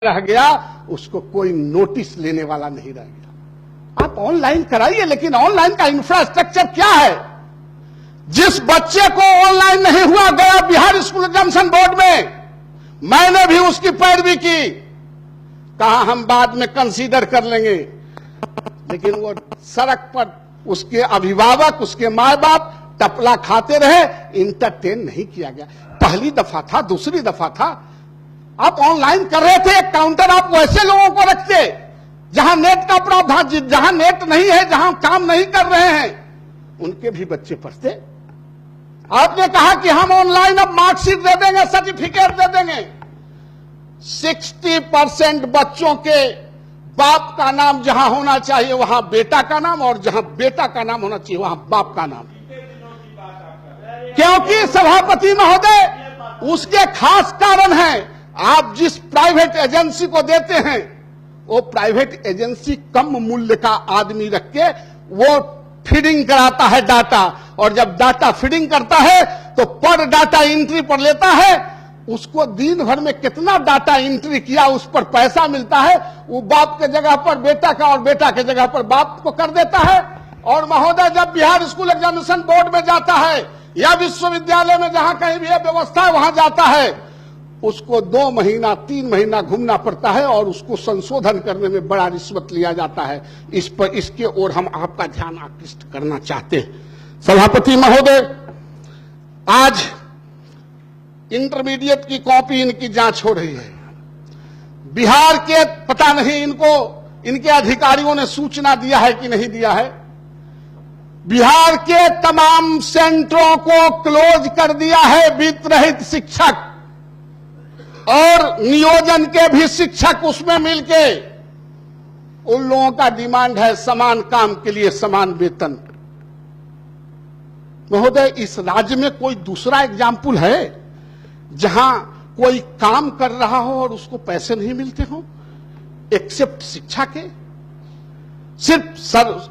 रह गया, उसको कोई नोटिस लेने वाला नहीं रह गया। आप ऑनलाइन कराइए, लेकिन ऑनलाइन का इंफ्रास्ट्रक्चर क्या है? जिस बच्चे को ऑनलाइन नहीं हुआ गया बिहार स्कूल एग्जामिनेशन बोर्ड में, मैंने भी उसकी पैरवी की, कहा हम बाद में कंसीडर कर लेंगे, लेकिन वो सड़क पर उसके अभिभावक, उसके माँ बाप टपला खाते रहे, इंटरटेन नहीं किया गया। पहली दफा था, दूसरी दफा था, आप ऑनलाइन कर रहे थे, एक काउंटर आप वैसे लोगों को रखते जहां नेट का प्रावधान, जहां नेट नहीं है, जहां काम नहीं कर रहे हैं, उनके भी बच्चे पढ़ते। आपने कहा कि हम ऑनलाइन अब मार्कशीट दे देंगे, सर्टिफिकेट दे देंगे। 60% बच्चों के बाप का नाम जहां होना चाहिए वहां बेटा का नाम, और जहां बेटा का नाम होना चाहिए वहां बाप का नाम। क्योंकि सभापति महोदय, उसके खास कारण है। आप जिस प्राइवेट एजेंसी को देते हैं, वो प्राइवेट एजेंसी कम मूल्य का आदमी रख के वो फीडिंग कराता है डाटा, और जब डाटा फीडिंग करता है तो पर डाटा एंट्री पर लेता है। उसको दिन भर में कितना डाटा एंट्री किया उस पर पैसा मिलता है, वो बाप के जगह पर बेटा का और बेटा के जगह पर बाप को कर देता है। और महोदय, जब बिहार स्कूल एग्जामिनेशन बोर्ड में जाता है या विश्वविद्यालय में जहां कहीं भी व्यवस्था है वहां जाता है, उसको 2 महीना 3 महीना घूमना पड़ता है, और उसको संशोधन करने में बड़ा रिश्वत लिया जाता है। इस पर, इसके ओर हम आपका ध्यान आकृष्ट करना चाहते हैं। सभापति महोदय, आज इंटरमीडिएट की कॉपी इनकी जांच हो रही है। बिहार के पता नहीं इनको, इनके अधिकारियों ने सूचना दिया है कि नहीं दिया है। बिहार के तमाम सेंटरों को क्लोज कर दिया है वित्त-रहित शिक्षक, और नियोजन के भी शिक्षक उसमें मिलके। उन लोगों का डिमांड है समान काम के लिए समान वेतन। महोदय, इस राज्य में कोई दूसरा एग्जाम्पल है जहां कोई काम कर रहा हो और उसको पैसे नहीं मिलते हो, एक्सेप्ट शिक्षा के? सिर्फ सर,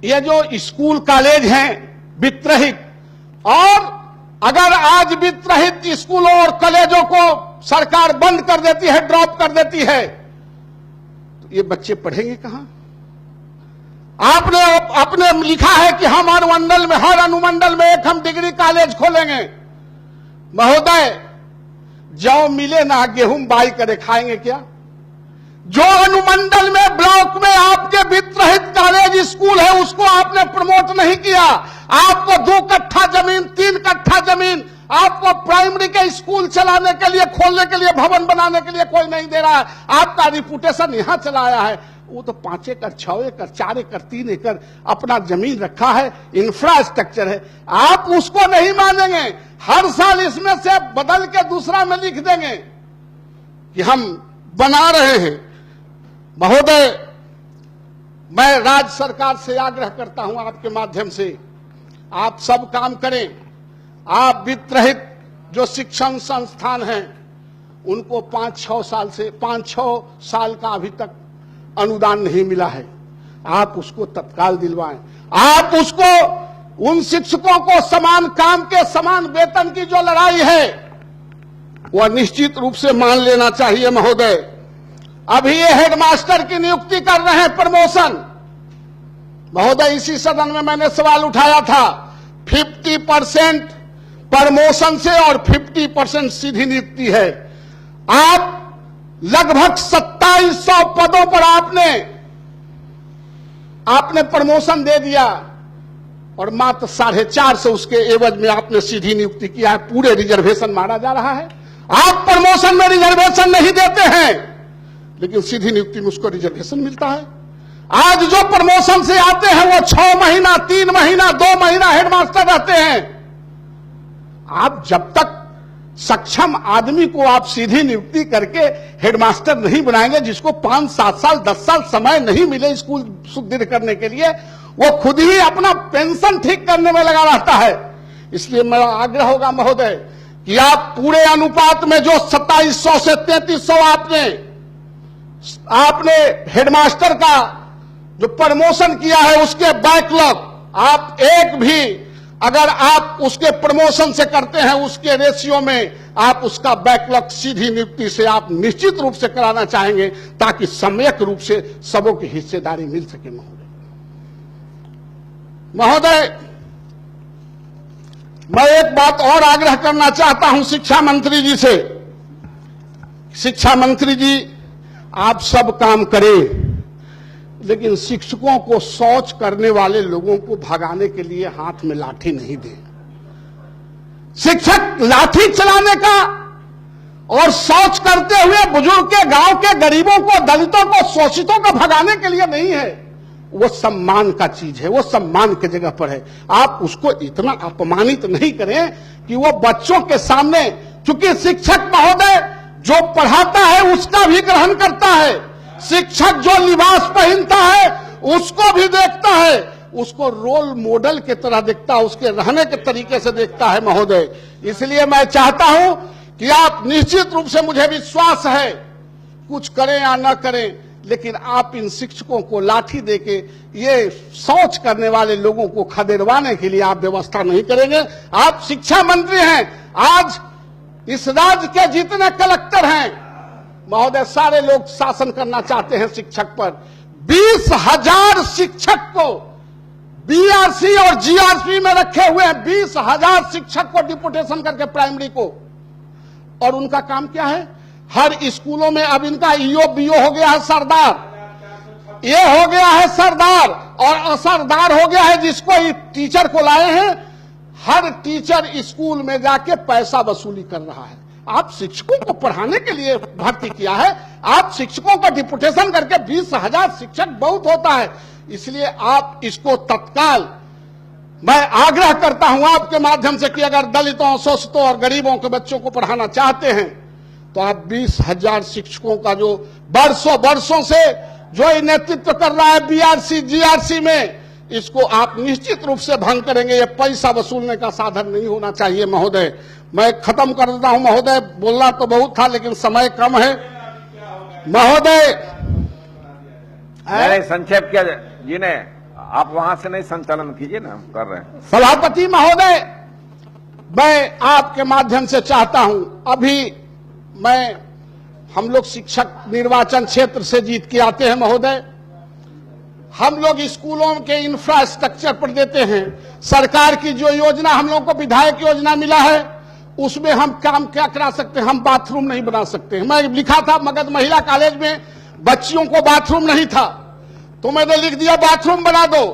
ये जो स्कूल कॉलेज हैं वित्त रहित, और अगर आज वित्त रहित स्कूलों और कॉलेजों को सरकार बंद कर देती है, ड्रॉप कर देती है, तो ये बच्चे पढ़ेंगे कहां? आपने अपने लिखा है कि हम अनुमंडल में, हर अनुमंडल में एक हम डिग्री कॉलेज खोलेंगे। महोदय, जौ मिले ना गेहूं बाई करे खाएंगे क्या? जो अनुमंडल में, ब्लॉक में आपके वित्त रहित कॉलेज स्कूल है, उसको आपने प्रमोट नहीं किया। आपको 2 कट्ठा जमीन, 3 कट्ठा जमीन आपको प्राइमरी के स्कूल चलाने के लिए, खोलने के लिए, भवन बनाने के लिए कोई नहीं दे रहा है। आपका रिपुटेशन यहां चलाया है, वो तो 5 एकड़, 6 एकड़, 4 एकड़, 3 एकड़ अपना जमीन रखा है, इंफ्रास्ट्रक्चर है। आप उसको नहीं मानेंगे, हर साल इसमें से बदल के दूसरा में लिख देंगे कि हम बना रहे हैं। महोदय, मैं राज्य सरकार से आग्रह करता हूं आपके माध्यम से, आप सब काम करें। आप वित्त रहित जो शिक्षण संस्थान हैं, उनको 5-6 साल का अभी तक अनुदान नहीं मिला है, आप उसको तत्काल दिलवाएं। आप उसको, उन शिक्षकों को समान काम के समान वेतन की जो लड़ाई है, वह निश्चित रूप से मान लेना चाहिए। महोदय, अभी ये हेडमास्टर की नियुक्ति कर रहे हैं, प्रमोशन। महोदय, इसी सदन में मैंने सवाल उठाया था, 50% प्रमोशन से और 50% सीधी नियुक्ति है। आप लगभग 2700 पदों पर आपने प्रमोशन दे दिया, और मात्र 450 उसके एवज में आपने सीधी नियुक्ति किया है। पूरे रिजर्वेशन मारा जा रहा है। आप प्रमोशन में रिजर्वेशन नहीं देते हैं, लेकिन सीधी नियुक्ति में उसको रिजर्वेशन मिलता है। आज जो प्रमोशन से आते हैं वो 6 महीना, 3 महीना, 2 महीना हेडमास्टर रहते हैं। आप जब तक सक्षम आदमी को आप सीधी नियुक्ति करके हेडमास्टर नहीं बनाएंगे, जिसको 5-7 साल, 10 साल समय नहीं मिले स्कूल सुदृढ़ करने के लिए, वो खुद ही अपना पेंशन ठीक करने में लगा रहता है। इसलिए मेरा आग्रह होगा महोदय कि आप पूरे अनुपात में जो 2700 से 3300 आपने हेडमास्टर का जो प्रमोशन किया है, उसके बैकलॉग आप एक भी अगर आप उसके प्रमोशन से करते हैं, उसके रेशियो में आप उसका बैकलॉग सीधी नियुक्ति से आप निश्चित रूप से कराना चाहेंगे, ताकि सम्यक रूप से सबों की हिस्सेदारी मिल सके। महोदय, मैं एक बात और आग्रह करना चाहता हूं शिक्षा मंत्री जी से। शिक्षा मंत्री जी, आप सब काम करें, लेकिन शिक्षकों को शौच करने वाले लोगों को भगाने के लिए हाथ में लाठी नहीं दें। शिक्षक लाठी चलाने का और शौच करते हुए बुजुर्ग के, गांव के गरीबों को, दलितों को, शोषितों को भगाने के लिए नहीं है। वो सम्मान का चीज है, वो सम्मान की जगह पर है। आप उसको इतना अपमानित नहीं करें कि वो बच्चों के सामने, चूंकि शिक्षक महोदय जो पढ़ाता है उसका भी ग्रहण करता है, शिक्षक जो लिबास पहनता है उसको भी देखता है, उसको रोल मॉडल की तरह देखता है, उसके रहने के तरीके से देखता है महोदय। इसलिए मैं चाहता हूं कि आप निश्चित रूप से, मुझे विश्वास है, कुछ करें या न करें, लेकिन आप इन शिक्षकों को लाठी देके ये शौच करने वाले लोगों को खदेड़वाने के लिए आप व्यवस्था नहीं करेंगे। आप शिक्षा मंत्री हैं। आज इस राज्य के जितने कलेक्टर हैं महोदय, सारे लोग शासन करना चाहते हैं शिक्षक पर। 20,000 शिक्षक को बीआरसी और जीआरसी में रखे हुए हैं। 20,000 शिक्षक को डिपुटेशन करके प्राइमरी को, और उनका काम क्या है? हर स्कूलों में अब इनका ईओ बीओ हो गया है सरदार, ये हो गया है सरदार, और असरदार हो गया है जिसको टीचर को लाए हैं। हर टीचर स्कूल में जाके पैसा वसूली कर रहा है। आप शिक्षकों को पढ़ाने के लिए भर्ती किया है, आप शिक्षकों का डिपुटेशन करके 20,000 शिक्षक बहुत होता है। इसलिए आप इसको तत्काल, मैं आग्रह करता हूं आपके माध्यम से कि अगर दलितों, शोषितों और गरीबों के बच्चों को पढ़ाना चाहते हैं तो आप 20,000 शिक्षकों का जो वर्षों से जो नेतृत्व कर रहा है बीआरसी जीआरसी में, इसको आप निश्चित रूप से भंग करेंगे। ये पैसा वसूलने का साधन नहीं होना चाहिए महोदय। मैं खत्म कर देता हूं महोदय, बोलना तो बहुत था लेकिन समय कम है महोदय। संक्षेप किया जी ने, आप वहां से नहीं संचालन कीजिए ना, हम कर रहे हैं। सभापति महोदय, मैं आपके माध्यम से चाहता हूं, अभी हम लोग शिक्षक निर्वाचन क्षेत्र से जीत के आते हैं महोदय। हम लोग स्कूलों के इंफ्रास्ट्रक्चर पर देते हैं। सरकार की जो योजना हम लोग को विधायक योजना मिला है उसमें हम काम क्या करा सकते हैं? हम बाथरूम नहीं बना सकते हैं। मैं लिखा था मगध महिला कॉलेज में बच्चियों को बाथरूम नहीं था, तो मैंने लिख दिया बाथरूम बना दो।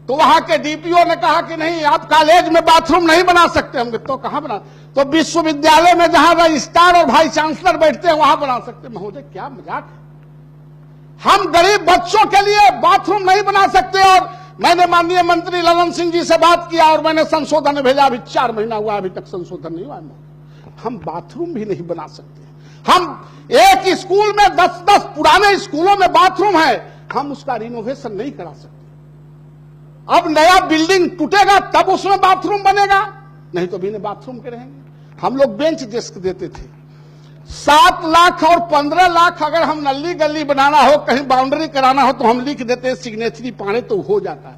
तो वहां के डीपीओ ने कहा कि नहीं, आप कॉलेज में बाथरूम नहीं बना सकते। हम तो कहां बना? तो विश्वविद्यालय में जहां रजिस्ट्रार और वाइस चांसलर बैठते हैं वहां बना सकते। महोदय, क्या मजाक है? हम गरीब बच्चों के लिए बाथरूम नहीं बना सकते। और मैंने माननीय मंत्री ललन सिंह जी से बात किया और मैंने संशोधन भेजा। अभी 4 महीना हुआ, अभी तक संशोधन नहीं हुआ। हम बाथरूम भी नहीं बना सकते। हम एक स्कूल में 10-10 पुराने स्कूलों में बाथरूम है, हम उसका रिनोवेशन नहीं करा सकते। अब नया बिल्डिंग टूटेगा तब उसमें बाथरूम बनेगा, नहीं तो बिना बाथरूम के रहेंगे। हम लोग बेंच डेस्क देते थे। 7 लाख और 15 लाख अगर हम नली गली बनाना हो, कहीं बाउंड्री कराना हो, तो हम लिख देते हैं सिग्नेचरी पाने तो हो जाता है।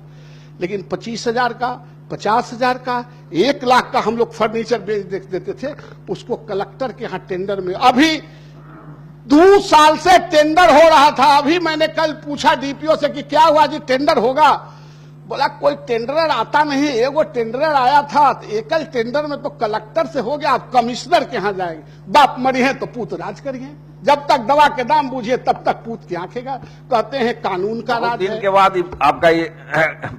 लेकिन 25,000 का, 50,000 का, 1 लाख का हम लोग फर्नीचर बेच देते थे। उसको कलेक्टर के यहाँ टेंडर में, अभी 2 साल से टेंडर हो रहा था। अभी मैंने कल पूछा डीपीओ से कि क्या हुआ जी, टेंडर होगा? बोला कोई टेंडरर आता नहीं। एगो टेंडरर आया था, एकल टेंडर में तो कलेक्टर से हो गया, आप कमिश्नर के यहाँ जाएंगे। बाप मरी है तो पूत राज करिए, जब तक दवा के दाम बूझिए तब तक पूत की आंखेगा। कहते हैं कानून का राज है। दिन के बाद आपका ये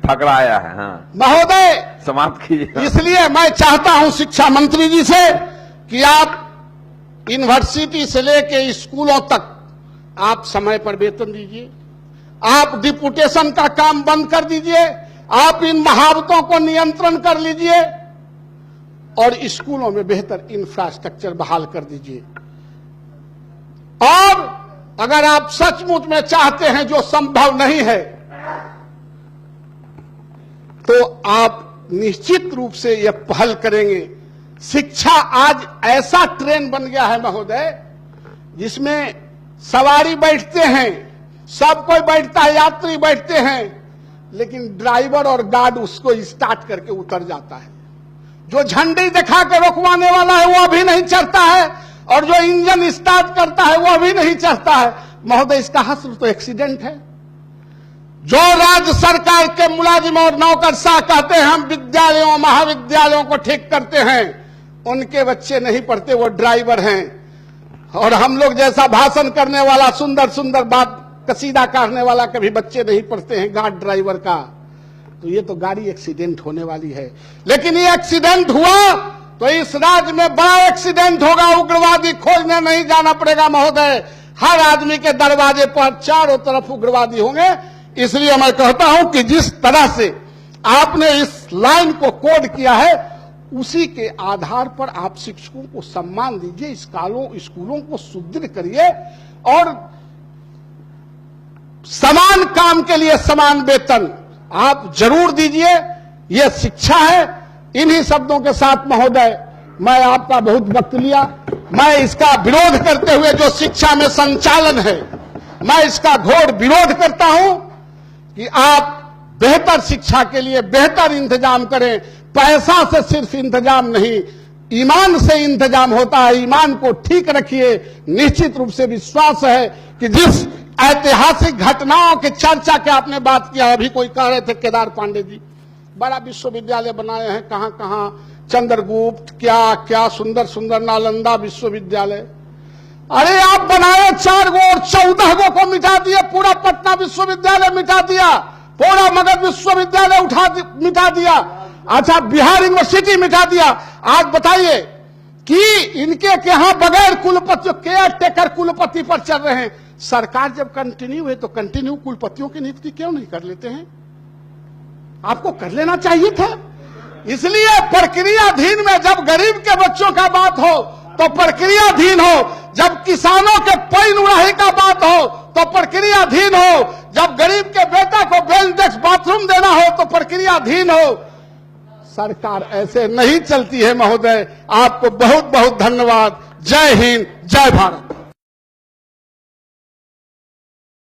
फकड़ा आया है। हाँ महोदय, समाप्त कीजिए। इसलिए मैं चाहता हूं शिक्षा मंत्री जी से कि आप यूनिवर्सिटी से लेके स्कूलों तक आप समय पर वेतन दीजिए। आप डिपुटेशन का काम बंद कर दीजिए। आप इन महावतों को नियंत्रण कर लीजिए और स्कूलों में बेहतर इंफ्रास्ट्रक्चर बहाल कर दीजिए। और अगर आप सचमुच में चाहते हैं, जो संभव नहीं है, तो आप निश्चित रूप से यह पहल करेंगे। शिक्षा आज ऐसा ट्रेन बन गया है महोदय, जिसमें सवारी बैठते हैं, सब कोई बैठता है, यात्री बैठते हैं, लेकिन ड्राइवर और गार्ड उसको स्टार्ट करके उतर जाता है। जो झंडी दिखा के रोकवाने वाला है वो अभी नहीं चढ़ता है, और जो इंजन स्टार्ट करता है वो अभी नहीं चढ़ता है। महोदय, इसका हस्र तो एक्सीडेंट है। जो राज्य सरकार के मुलाजिम और नौकरशाह कहते हैं हम विद्यालयों महाविद्यालयों को ठीक करते हैं, उनके बच्चे नहीं पढ़ते, वो ड्राइवर हैं। और हम लोग जैसा भाषण करने वाला, सुंदर सुंदर बात कसीदा काटने वाला कभी बच्चे नहीं पढ़ते हैं गार्ड ड्राइवर का। तो ये तो गाड़ी एक्सीडेंट होने वाली है। लेकिन ये एक्सीडेंट हुआ तो इस राज्य में बड़ा एक्सीडेंट होगा। उग्रवादी खोजने नहीं जाना पड़ेगा महोदय। हर आदमी के दरवाजे पर चारों तरफ उग्रवादी होंगे। इसलिए मैं कहता हूं कि जिस तरह से आपने इस लाइन को कोड किया है, उसी के आधार पर आप शिक्षकों को सम्मान दीजिए, स्कूलों को सुदृढ़ करिए और समान काम के लिए समान वेतन आप जरूर दीजिए। यह शिक्षा है। इन्हीं शब्दों के साथ महोदय, मैं आपका बहुत वक्त लिया। मैं इसका विरोध करते हुए, जो शिक्षा में संचालन है, मैं इसका घोर विरोध करता हूं कि आप बेहतर शिक्षा के लिए बेहतर इंतजाम करें। पैसा से सिर्फ इंतजाम नहीं, ईमान से इंतजाम होता है। ईमान को ठीक रखिए। निश्चित रूप से विश्वास है कि जिस ऐतिहासिक घटनाओं की चर्चा के आपने बात किया, अभी कोई कह रहे थे केदार पांडे जी बड़ा विश्वविद्यालय बनाए हैं, कहां कहां चंद्रगुप्त, क्या क्या सुंदर सुंदर नालंदा विश्वविद्यालय। अरे आप बनाए 4 गो और 14 गो को मिटा दिए। पूरा पटना विश्वविद्यालय मिटा दिया, पूरा मगध विश्वविद्यालय मिटा दिया, अच्छा बिहार यूनिवर्सिटी मिटा दिया। आज बताइए कि इनके यहां बगैर कुलपति, केयर टेकर कुलपति पर चल रहे हैं। सरकार जब कंटिन्यू है तो कंटिन्यू कुलपतियों की नियुक्ति क्यों नहीं कर लेते हैं? आपको कर लेना चाहिए था। इसलिए प्रक्रियाधीन में जब गरीब के बच्चों का बात हो तो प्रक्रियाधीन हो, जब किसानों के पैन उड़ाही का बात हो तो प्रक्रियाधीन हो, जब गरीब के बेटा को बेंच डेस्क बाथरूम देना हो तो प्रक्रियाधीन हो। सरकार ऐसे नहीं चलती है महोदय। आपको बहुत बहुत धन्यवाद। जय हिंद, जय भारत।